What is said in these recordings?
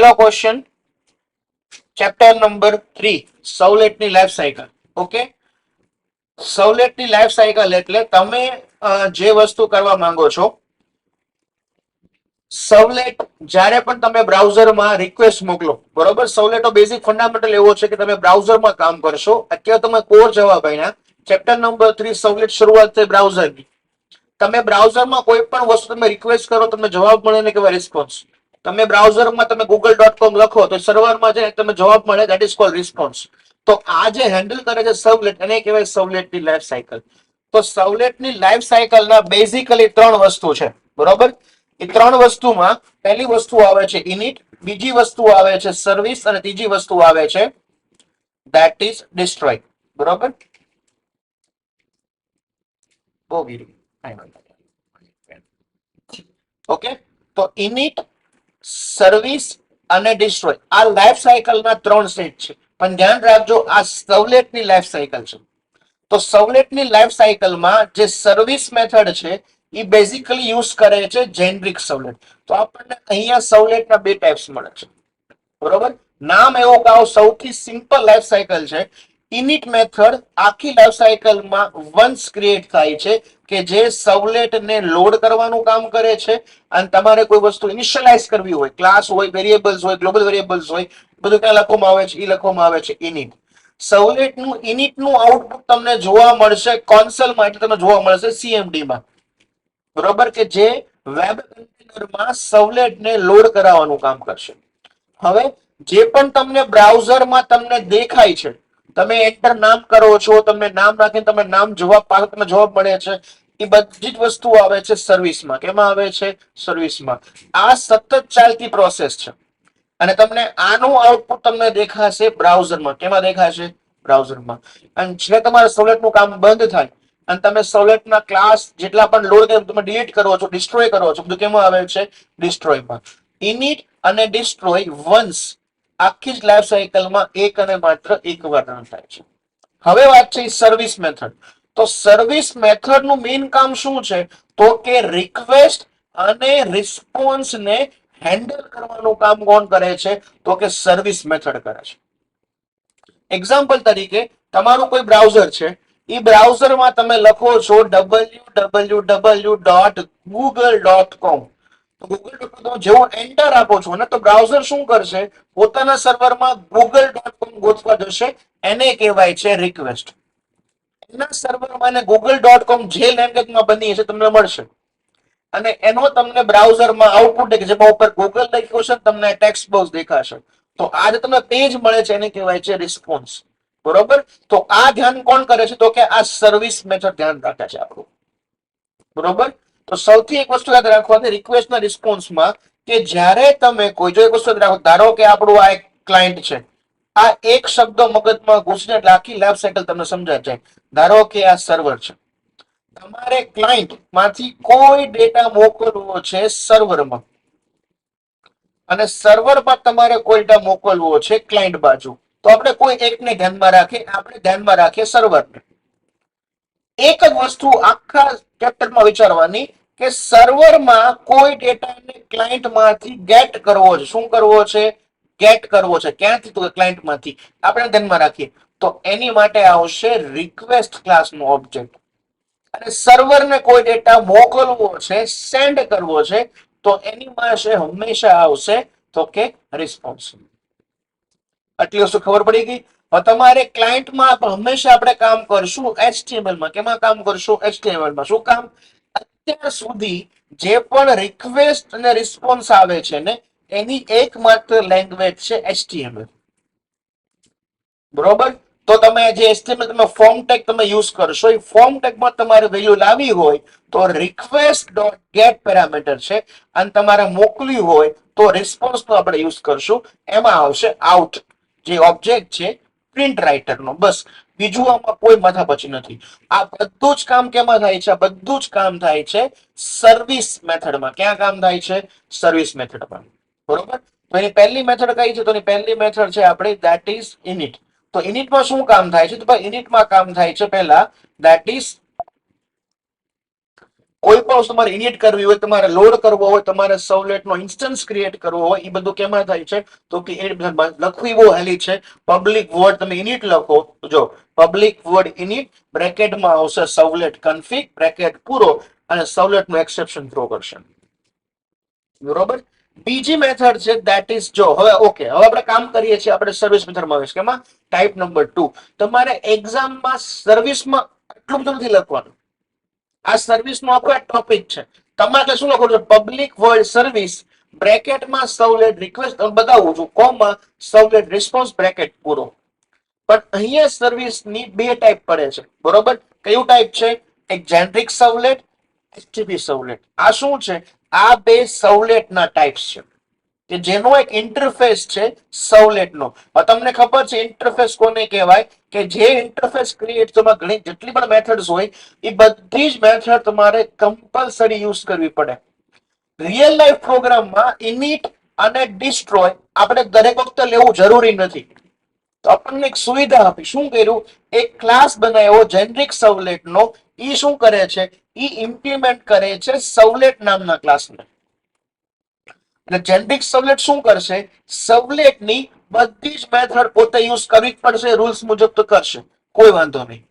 પહેલો question chapter number 3 સવલેટની life cycle. Okay, સવલેટની લાઈફ સાયકલ એટલે તમે જે વસ્તુ કરવા માંગો છો. સવલેટ જ્યારે પણ તમે બ્રાઉઝરમાં રિક્વેસ્ટ મોકલો, બરોબર, સવલેટનો બેઝિક ફંડામેન્ટલ એવો છે કે તમે બ્રાઉઝરમાં કામ કરશો. અત્યારે તમે કોર જવાબ આપ્યા. ચેપ્ટર નંબર 3 સવલેટ શરૂઆત થઈ બ્રાઉઝરની. તમે બ્રાઉઝરમાં કોઈ પણ વસ્તુ તમે રિક્વેસ્ટ કરો, તમને જવાબ મળે ને કહેવાય રિસ્પોન્સ. તમે બ્રાઉઝરમાં તમે google.com લખો તો સર્વરમાં છે તમે જવાબ મળે, ધેટ ઇઝ કોલ્ડ રિસ્પોન્સ. તો આ જે હેન્ડલ કરે છે સવલેટ, એને કહેવાય સવલેટની લાઈફ સાયકલ. તો સવલેટની લાઈફ સાયકલના બેઝિકલી 3 વસ્તુ છે, બરોબર. એ 3 વસ્તુમાં પહેલી વસ્તુ આવે છે ઇનિટ, બીજી વસ્તુ આવે છે સર્વિસ અને ત્રીજી વસ્તુ આવે છે ધેટ ઇઝ ડિસ્ટ્રોય. બરોબર. ઓકે, તો ઇનિટ, સર્વિસ અને ડિસ્ટ્રોય આ લાઈફ સાયકલના 3 સ્ટેજ છે. પણ ધ્યાન રાખજો, આ સવલેટની લાઈફ સાયકલ છે. તો સવલેટની લાઈફ સાયકલમાં જે સર્વિસ મેથડ છે એ બેઝિકલી યુઝ કરે છે જેનરિક સવલેટ. તો આપણને અહીંયા સવલેટના 2 ટાઈપ્સ મળે છે, બરોબર. નામ એવું કહો, સૌથી સિમ્પલ લાઈફ સાયકલ છે. ઇનિટ મેથડ આખી લાઈફ સાયકલમાં વન્સ ક્રિએટ થાય છે કે જે સવલેટને લોડ કરવાનું કામ કરે છે. અને તમારે કોઈ વસ્તુ ઇનિશિયલાઇઝ કરવી હોય, ક્લાસ હોય, વેરિયેબલ્સ હોય, ગ્લોબલ વેરિયેબલ્સ હોય, બધું ક્યાં લખવામાં આવે છે? એ લખવામાં આવે છે ઇનિટ. સવલેટનું ઇનિટનું આઉટપુટ તમને જોવા મળશે કોન્સોલમાં, એટલે તમને જોવા મળશે CMD માં, બરોબર, કે જે વેબ કન્ટેનરમાં સવલેટને લોડ કરાવવાનું કામ કરશે. હવે જે પણ તમને બ્રાઉઝરમાં તમને દેખાય છે, તમે એન્ટર નામ કરો છો, તમને નામ નાખીને તમે નામ જવાબ પાછો તમને જવાબ મળે છે, એ બધી જ વસ્તુ આવે છે સર્વિસમાં. કેમાં આવે છે? સર્વિસમાં. આ સતત ચાલતી પ્રોસેસ છે. અને તમને આનું આઉટપુટ તમને દેખાશે બ્રાઉઝરમાં. કેમાં દેખાશે? બ્રાઉઝરમાં. અને જે તમારે સવલેટનું કામ બંધ થાય અને તમે સવલેટના ક્લાસ જેટલા પણ લોડ કરે તમે ડિલીટ કરો છો, ડિસ્ટ્રોય કરો છો, બધું કેમાં આવે છે? ડિસ્ટ્રોયમાં. ઇનિટ અને ડિસ્ટ્રોય વન્સ આખી જ લાઈફ સાયકલમાં એક અને માત્ર એક વાર રન થાય છે. હવે વાત છે સર્વિસ મેથડ. તો સર્વિસ મેથડનું મેઇન કામ શું છે? તો કે રિક્વેસ્ટ અને રિસ્પોન્સને હેન્ડલ કરવાનું કામ કોણ કરે છે? તો કે સર્વિસ મેથડ કરે છે. એક્ઝામ્પલ તરીકે તમારું કોઈ બ્રાઉઝર છે, એ બ્રાઉઝરમાં તમે લખો છો www.google.com. તો google.com જેવું એન્ટર આપો છો ને, તો બ્રાઉઝર શું કરશે? પોતાના સર્વરમાં google.com ગોતવા જશે. એને કહેવાય છે રિક્વેસ્ટ. એના સર્વરમાં google.com જે લેંગ્વેજમાં બની હશે તમને મળશે. અને એનો તમને બ્રાઉઝરમાં આઉટપુટ કે જેમાં ઉપર ગૂગલ લખ્યું છે, તમને ટેક્સ્ટ બોક્સ દેખાશે. તો આ જે તમને પેજ મળે છે એને કહેવાય છે રિસ્પોન્સ. બરોબર. તો આ ધ્યાન કોણ કરે છે? તો કે આ સર્વિસ મેથડ ધ્યાન રાખે છે આપણું. બરોબર. તો સૌથી એક વસ્તુ યાદ રાખવાની રિક્વેસ્ટના રિસ્પોન્સમાં, કે જ્યારે તમે કોઈ જો એક વસ્તુ રાખો, ધારો કે આપણું આ એક ક્લાયન્ટ છે, આ એક શબ્દ મગજમાં ઘૂસીને એટલે આખી લાઈફ સાયકલ તમને સમજાય જાય. ધારો કે આ સર્વર છે, તમારે ક્લાયન્ટ માંથી કોઈ ડેટા મોકલવો છે સર્વરમાં, અને સર્વરમાં તમારે કોઈ ડેટા મોકલવો છે ક્લાયન્ટ બાજુ. તો આપણે કોઈ એકને ધ્યાનમાં રાખીએ, આપણે ધ્યાનમાં રાખીએ સર્વરને. એક જ વસ્તુ આખા ચેપ્ટરમાં વિચારવાની કે સર્વરમાં કોઈ ડેટાને ક્લાયન્ટમાંથી ગેટ કરવો છે. શું કરવો છે? ગેટ કરવો છે. ક્યાંથી? તો ક્લાયન્ટમાંથી. આપણે ધ્યાનમાં રાખીએ તો એની માટે આવશે રિક્વેસ્ટ ક્લાસનો ઓબ્જેક્ટ. અને સર્વરને કોઈ ડેટા મોકલવો છે, સેન્ડ કરવો છે, તો એની પાસે હંમેશા આવશે તો કે રિસ્પોન્સ. આટલી વસ્તુ ખબર પડી ગઈ. તમારે ક્લાયન્ટમાં હંમેશા આપણે કામ કરશું HTML માં. કેમાં કામ કરશું? HTML માં. શું કામ? અત્યાર સુધી જે પણ રિક્વેસ્ટ અને રિસ્પોન્સ આવે છે ને, એની એકમાત્ર લેંગ્વેજ છે HTML. બરોબર. તો તમે જે HTML તમે ફોર્મ ટેગ તમે યુઝ કરશો, એ ફોર્મ ટેગમાં તમારે વેલ્યુ લાવી હોય તો રિક્વેસ્ટ ડોટ ગેટ પેરામીટર છે, અને તમારે મોકલ્યું હોય તો રિસ્પોન્સનો આપણે યુઝ કરશું. એમાં આવશે આઉટ, જે ઓબ્જેક્ટ છે પ્રિન્ટ રાઇટરનો. બસ, બીજું આમાં કોઈ માથાપચ્ચી નથી. આ બધું જ કામ કેમાં થાય છે? આ બધું જ કામ થાય છે સર્વિસ મેથડમાં. ક્યાં કામ થાય છે? સર્વિસ મેથડમાં. બરોબર. તો એની પહેલી મેથડ કઈ છે? તો એની પહેલી મેથડ છે આપણી ધેટ ઇઝ ઇનિટ. તો ઇનિટમાં શું કામ થાય છે? તો ભાઈ ઇનિટમાં કામ થાય છે પહેલા ધેટ ઇઝ કોઈ પણ વસ્તુ તમારે ઇનિટ કરવી હોય, તમારે લોડ કરવો હોય, તમારે સર્વલેટનો ઇન્સ્ટન્સ ક્રિએટ કરવો હોય, એ બધું કેમાં થાય છે તો કે લખવી બહુ હેલી છે. પબ્લિક વર્ડ તમે ઇનિટ લખો, જો પબ્લિક વર્ડ ઇનિટ બ્રેકેટમાં આવશે સર્વલેટ કન્ફિગ બ્રેકેટ પૂરો અને સર્વલેટનું એક્સેપ્શન થ્રો કરશે. બરોબર. બીજી મેથડ છે ધેટ ઇઝ, જો હવે ઓકે, હવે આપણે કામ કરીએ છીએ, આપણે સર્વિસ મેથડમાં આવીશ. કેમાં? Type number 2. તમારે એક્ઝામમાં સર્વિસમાં એટલું બધું નથી લખવાનું. આ સર્વિસ નો આખો ટોપિક છે. તમારે શું લખવું છે? પબ્લિક વર્ડ સર્વિસ બ્રેકેટમાં સર્વલેટ રિક્વેસ્ટ બતાવું છું, કોમા સર્વલેટ રિસ્પોન્સ બ્રેકેટ પૂરો. પણ અહીંયા સર્વિસની બે ટાઈપ પડે છે. બરોબર. કયું ટાઈપ છે? એક જેનરિક સર્વલેટ, એચટીટીપી સર્વલેટ. આ શું છે? આ બે સર્વલેટના ટાઈપ્સ છે કે જેનો એક ઇન્ટરફેસ છે સર્વલેટનો. તમને ખબર છે ઇન્ટરફેસ કોને કહેવાય? કે જે ઇન્ટરફેસ ક્રિએટ કરવામાં ઘણી જેટલી પણ મેથડ્સ હોય એ બધી જ મેથડ તમારે કમ્પલસરી યુઝ કરવી પડે. રિયલ લાઈફ પ્રોગ્રામમાં ઇનિટ અને ડિસ્ટ્રોય આપણે દરેક વખતે લેવું જરૂરી નથી. તો આપણને એક સુવિધા આપી. શું કર્યું? એક ક્લાસ બનાવ્યો જેનરિક સર્વલેટનો. ઈ શું કરે છે? ઈ ઇમ્પ્લિમેન્ટ કરે છે સર્વલેટ નામના ક્લાસને. એટલે જેનરિક સર્વલેટ શું કરશે? સર્વલેટની બધી જ મેથડ પોતે યુઝ કરવી જ પડશે, રૂલ્સ મુજબ તો કરશે, કોઈ વાંધો નહીં.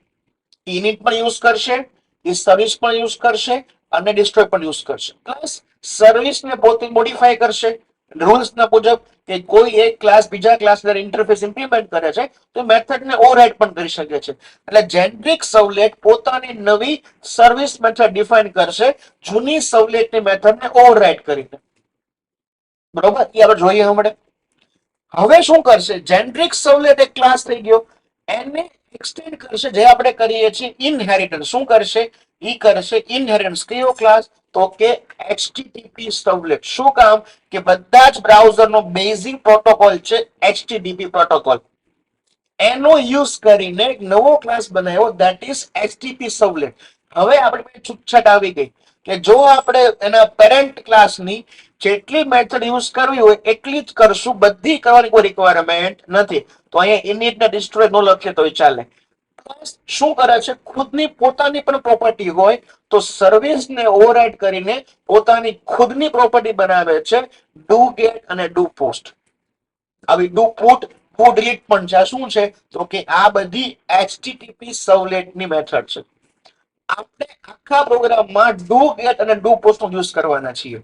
ઇનિટ પણ યુઝ કરશે, એ સર્વિસ પણ યુઝ કરશે અને ડિસ્ટ્રોય પણ યુઝ કરશે. પ્લસ સર્વિસને પોતે મોડિફાય કરશે રૂલ્સના મુજબ, કે કોઈ એક ક્લાસ બીજા ક્લાસના ઇન્ટરફેસ ઇમ્પ્લિમેન્ટ કરે છે તો મેથડને ઓવરરાઇડ પણ કરી શકે છે. એટલે જેનરિક સર્વલેટ પોતાની નવી સર્વિસ મેથડ ડિફાઇન કરશે જૂની સર્વલેટની મેથડને ઓવરરાઇડ કરીને. બરોબર. એ આપણે જોઈએ હમણાં. હવે શું કરશે? જેનરિક સર્વલેટ એક ક્લાસ થઈ ગયો, એને એક્સટેન્ડ કરશે જે આપણે કરીએ છીએ ઇનહેરિટન્સ. શું કરશે? ઈ કરશે ઇનહેરિટન્સ. કયો ક્લાસ? તો કે એચટીટીપી સર્વલેટ. શું કામ? કે બધા જ બ્રાઉઝરનો બેઝિક પ્રોટોકોલ છે એચટીટીપી પ્રોટોકોલ. એનો યુઝ કરીને એક નવો ક્લાસ બનાવ્યો ધેટ ઇઝ એચટીટીપી સર્વલેટ. હવે આપણી પાસે છૂટછાટ આવી ગઈ કે જો આપણે એના પેરેન્ટ ક્લાસની જેટલી મેથડ યુઝ કરવી હોય એટલી જ કરશું, બધી કરવાની કોઈ રિક્વાયરમેન્ટ નથી. તો અહીંયા ઇનિટ ને ડિસ્ટ્રોય નો લખીએ તો ચાલે. શું કરે છે? ખુદની પોતાની પણ પ્રોપર્ટી હોય તો સર્વિસને ઓવરરાઇડ કરીને પોતાની ખુદની પ્રોપર્ટી બનાવે છે ડુ ગેટ અને ડુ પોસ્ટ. આવી ડુ પુટ ડુ ડીલીટ પણ છે. શું છે? તો કે આ બધી એચટીટીપી સર્વલેટની મેથડ છે. આપણે આખા પ્રોગ્રામમાં ડુ ગેટ અને ડુ પોસ્ટ નો યુઝ કરવાના છીએ.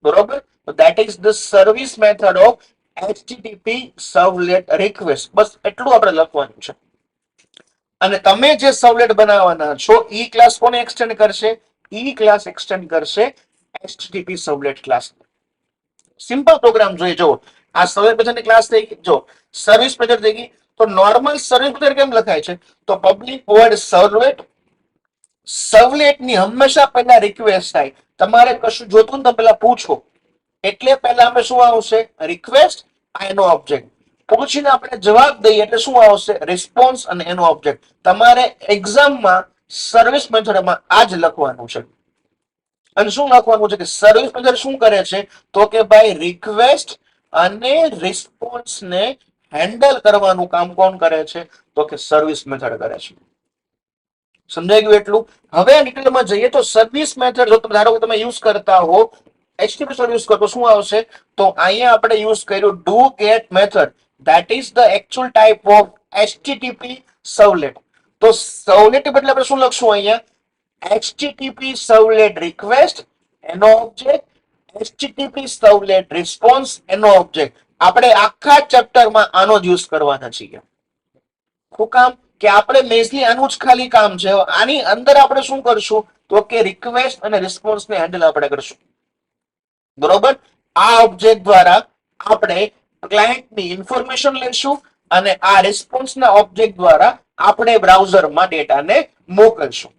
બરોબર. તો that is the service method of HTTP servlet request. બસ એટલું આપણે લખવાનું છે. અને તમે જે સર્વલેટ બનાવવાના છો ઈ ક્લાસ કોને એક્સટેન્ડ કરશે? ઈ ક્લાસ એક્સટેન્ડ કરશે એચટીટીપી સર્વલેટ ક્લાસ. સિમ્પલ પ્રોગ્રામ જોઈએ. જો આ સર્વલેટ મેથડની ક્લાસ થઈ ગઈ, જો સર્વિસ મેથડ થઈ ગઈ. તો નોર્મલ સર્વિસ મેથડ કેમ લખાય છે? તો પબ્લિક વર્ડ સર્વલેટ, સર્વલેટની હંમેશા પહેલા રિક્વેસ્ટ થાય. તમારે કશું જોતું ને તમે પેલા પૂછો એટલે પહેલા અમે શું આવશે? રિક્વેસ્ટ, એનો ઓબ્જેક્ટ. પૂછીને આપણે જવાબ દઈએ એટલે શું આવશે? રિસ્પોન્સ અને એનો ઓબ્જેક્ટ. તમારે એક્ઝામમાં સર્વિસ મેથડમાં આ જ લખવાનું છે. અને શું લખવાનું છે? કે સર્વિસ મેથડ શું કરે છે? તો કે ભાઈ રિક્વેસ્ટ અને રિસ્પોન્સને હેન્ડલ કરવાનું કામ કોણ કરે છે? તો કે સર્વિસ મેથડ કરે છે. સમજાઈ ગયું એટલું? હવે ડિટેલમાં જઈએ તો સર્વિસ મેથડ જો તમે ધારો કે તમે યુઝ કરતા હો એચટીટીપી યુઝ કરો, શું આવશે? તો અહીંયા આપણે યુઝ કર્યું do get method. That is the actual type of HTTP servlet. તો સર્વલેટ બદલે આપણે શું લખશું અહીંયા? એચટીટીપી સર્વલેટ રિક્વેસ્ટ, એનો ઓબ્જેક્ટ, એચટીટીપી સર્વલેટ રિસ્પોન્સ, એનો ઓબ્જેક્ટ. આપણે આખા ચેપ્ટરમાં આનો જ યુઝ કરવાના છીએ. શું કામ? કે આપણે મેઝલી આનું જ ખાલી કામ છે. આની અંદર આપણે શું કરશું? તો કે રિક્વેસ્ટ અને રિસ્પોન્સને હેન્ડલ આપણે કરશું. બરોબર. આ ઓબ્જેક્ટ દ્વારા આપણે ક્લાયન્ટની ઇન્ફોર્મેશન લઈશું અને આ રિસ્પોન્સના ઓબ્જેક્ટ દ્વારા આપણે બ્રાઉઝરમાં ડેટાને મોકલશું.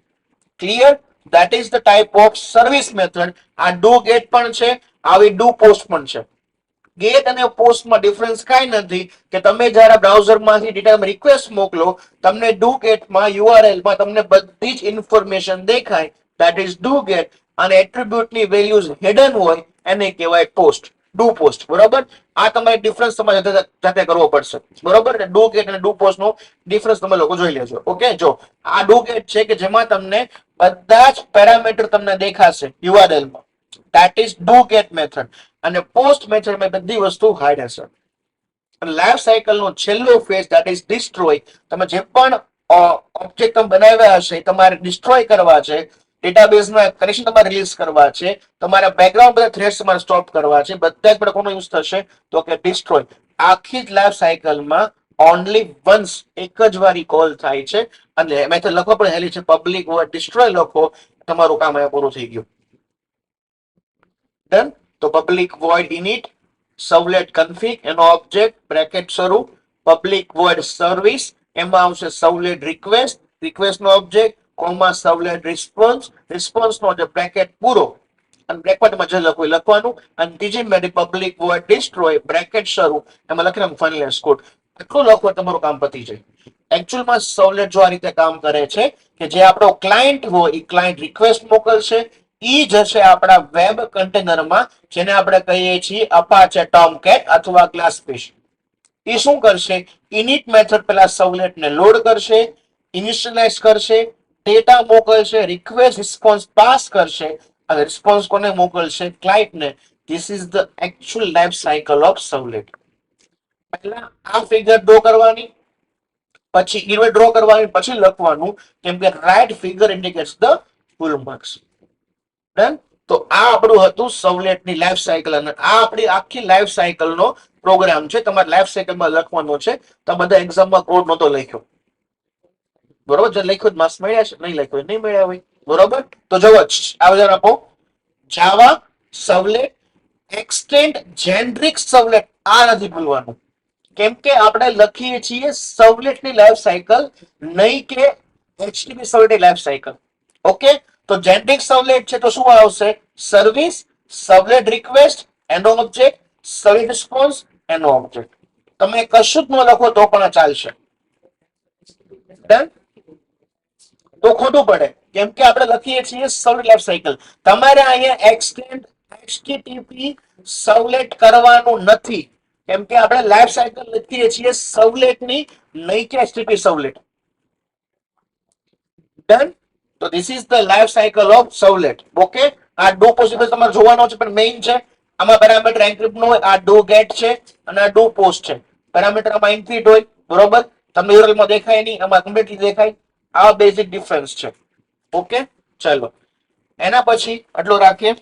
Clear? That is the type of service method. આ ડુ ગેટ પણ છે, આવી ડુ પોસ્ટ પણ છે. ગેટ અને પોસ્ટમાં ડિફરન્સ કાંઈ નથી કે તમે જ્યારે બ્રાઉઝરમાંથી ડેટા રિક્વેસ્ટ મોકલો, તમને ડુ ગેટમાં યુઆરએલમાં તમને બધી જ ઇન્ફોર્મેશન દેખાય. That is do get. અને એટ્રીબ્યુટની વેલ્યુઝ હિડન હોય એને કહેવાય પોસ્ટ. Do post. બરોબર, આ તમારે ડિફરન્સ તમારે જાતે કરવો પડશે. બરોબર, ડુ ગેટ અને ડુ પોસ્ટ નો ડિફરન્સ તમે લોકો જોઈ લેજો. ઓકે, જો આ ડુ ગેટ છે કે જેમાં તમને બધા જ પેરામીટર તમને દેખાશે યુઆરએલ માં, that is do get method. અને પોસ્ટ મેથડમાં બધી વસ્તુ હાઈડ હશે. લાઈફ સાયકલ નો છેલ્લો ફેઝ ધેટ ઇઝ ડિસ્ટ્રોય. તમે જે પણ ઓબ્જેક્ટ તમે બનાવ્યા હશે એ તમારે ડિસ્ટ્રોય કરવા છે, ડેટાબેઝમાં કનેક્શન તમારે રિલીઝ કરવા છે, તમારા બેકગ્રાઉન્ડ બધા થ્રેડ્સ તમારે સ્ટોપ કરવા છે, બધા જ પણ કોનો યુઝ થશે તો કે ડિસ્ટ્રોય. આખી જ લાઈફ સાયકલમાં ઓનલી વન્સ એક જ વારી કોલ થાય છે અને મેથડ લખો પણ હેલી છે પબ્લિક વોઇડ ડિસ્ટ્રોય લખો, તમારું કામ અહીંયા પૂરું થઈ ગયું. ડન. તો પબ્લિક વોઇડ ઇનિટ સર્વલેટ કન્ફિગ એનો ઓબ્જેક્ટ બ્રેકેટ શરૂ, પબ્લિક વોઇડ સર્વિસ એમાં આવશે સર્વલેટ રિક્વેસ્ટ, રિક્વેસ્ટ નો ઓબ્જેક્ટ કોમા સર્વલેટ રિસ્પોન્સ, રિસ્પોન્સ નો જે બ્રેકેટ પૂરો અને બ્રેકેટમાં જે લખવું એ લખવાનું. અને ત્રીજી method public void destroy bracket શરૂ એમાં લખીને ફાઇનલાઇઝ કોડ. એટલું લખો તમારું કામ પતી જાય. એકચ્યુઅલમાં સર્વલેટ જો આ રીતે કામ કરે છે કે જે આપણો ક્લાયન્ટ હોય એ ક્લાયન્ટ રિક્વેસ્ટ મોકલશે, ઈ જશે આપણા વેબ કન્ટેનરમાં જેને આપણે કહીએ છીએ અપાચે ટોમકેટ અથવા ગ્લાસફિશ. એ શું કરશે, ઇનિટ મેથડ પેલા સર્વલેટને લોડ કરશે, ઇનિશિયલાઇઝ કરશે, ડેટા મોકલશે, રિક્વેસ્ટ રિસ્પોન્સ પાસ કરશે અને રિસ્પોન્સ કોને મોકલશે, ક્લાયન્ટને. This is the actual life cycle of servlet. પહેલા આ ફિગર ડ્રો કરવાની, પછી ઇવેન્ટ ડ્રો કરવાની, પછી લખવાનું કેમ કે right figure indicates the full marks. Done. તો આ આપણું હતું સર્વલેટની લાઈફ સાયકલ અને આ આપણી આખી લાઈફ સાયકલનો પ્રોગ્રામ છે. તમારે લાઈફ સાયકલમાં લખવાનો છે. તો બધા એક્ઝામમાં કોડ નહોતો લખ્યો. બરોબર, જે લખ્યું માર્ક્સ મળ્યા છે, નહીં લખ્યું નહીં મળ્યા હોય. બરોબર, તો જવો આ બધા આપો જાવા સર્વલેટ એક્સટેન્ડ જેનરિક સર્વલેટ. આ નથી ભૂલવાનું કેમ કે આપણે લખીએ છીએ સર્વલેટની લાઈફ સાયકલ, નહીં કે એચટીટીપી સર્વલેટની લાઈફ સાયકલ. ઓકે, તો જેનરિક સર્વલેટ છે તો શું આવશે, સર્વિસ, સર્વલેટ રિક્વેસ્ટ એનો ઓબ્જેક્ટ, સર્વલેટ રિસ્પોન્સ એનો ઓબ્જેક્ટ. તમે કશું જ ન લખો તો પણ ચાલશે. ડન. તો ખોટું પડે કેમ કે આપણે લખીએ છીએ સર્વલેટ લાઈફ સાયકલ. તમારે અહીંયા એક્સટેન્ડ એચટીટીપી સર્વલેટ કરવાનું નથી કેમ કે આપણે લાઈફ સાયકલ લખીએ છીએ સર્વલેટની, નહીં કે એચટીટીપી સર્વલેટ. ડન. તો this is the life cycle of servlet. Okay, આ ડુ પોસિબલ તમારે જોવાનો છે પણ મેઇન છે. આમાં પેરામીટર એન્ક્રિપ્ટ નો હોય, આ ડુ ગેટ છે અને આ ડુ પોસ્ટ છે. પેરામીટર આમાં ઇન્ક્રિપ્ટ હોય. બરોબર, તમને યુઆરએલ માં દેખાય નહીં, આમાં કમ્પ્લીટલી દેખાય. આ બેઝિક ડિફરન્સ છે. ઓકે, ચાલો એના પછી આટલું રાખીએ.